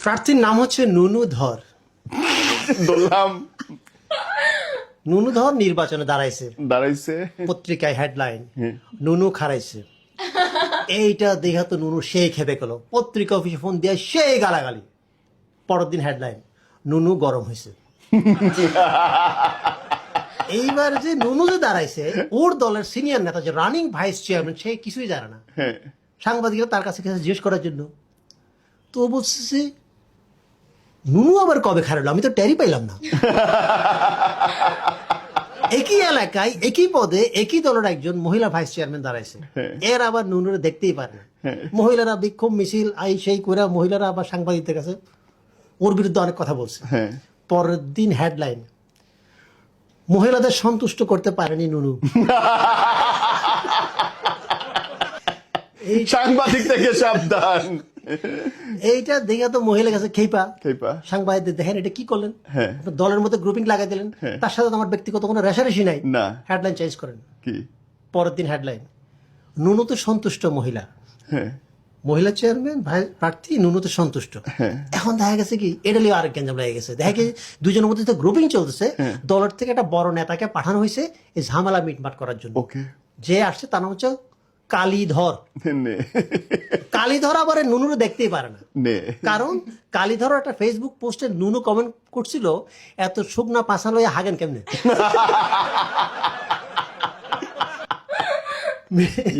প্রার্থীর নাম হচ্ছে নুনু ধর। বললাম নুনু ধর নির্বাচনে দাঁড়াইছে পত্রিকায় হেডলাইন নুনু খারাইছে। এইটা দেখা তো নুনু সেই খেপে গেল, পত্রিকা অফিসে ফোন দিয়ে সেই গালাগালি। পরের দিন হেডলাইন নুনু গরম হয়েছে। এইবার যে নুনু যে দাঁড়াইছে, ওর দলের সিনিয়র নেতা যে রানিং ভাইস চেয়ারম্যান, সে কিছুই জানে না। সাংবাদিকরা তার কাছে জিজ্ঞেস করার জন্য, তো বলছে নুনু আবার কবে খারালো, আমি তো টেরই পাইলাম না। একই এলাকায় একই পদে একই দলের একজন মহিলা ভাইস চেয়ারম্যান দাঁড়াইছে, এর আবার নুনুরে দেখতেই পারে না। মহিলারা বিক্ষোভ মিছিল আই সেই করে মহিলারা আবার সাংবাদিকদের কাছে ওর বিরুদ্ধে অনেক কথা বলছে। পরের দিন হেডলাইন মহিলাদের সন্তুষ্ট করতে পারেনি নুনু। সাংবাদিক থেকে সাবধান। এইটা দেখে তো মহিলা কাছে খেপা খেপা। সাংবাদিকদের দেখেন এটা কি করলেন, দলের মধ্যে গ্রুপিং লাগাই দিলেন, তার সাথে তো আমার ব্যক্তিগত কোনো রেশারেশি নাই। না, হেডলাইন চেঞ্জ করেন। কি পরের দিন হেডলাইন নুনু তো সন্তুষ্ট মহিলা, মহিলা চেয়ারম্যান প্রার্থী নুনু তো সন্তুষ্ট। এখন দেখা গেছে কি এটা লিয়ে আরেক গ্যাঞ্জাম লেগে গেছে। দেখা গেছে দুজনের মধ্যে গ্রুপিং চলতেছে, দলের থেকে একটা বড় নেতাকে পাঠানো হয়েছে এই ঝামেলা মিটমাট করার জন্য। যে আসছে তার নাম হচ্ছে কালীধর। কালীধর আবার নুনুরে দেখতেই পারে না, কারণ কালীধর একটা ফেসবুক পোস্টে নুনু কমেন্ট করছিল এত শুকনা পাশা লইয়া হাগেন কেমনে।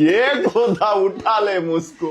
ये खोदा उठा ले मुझको।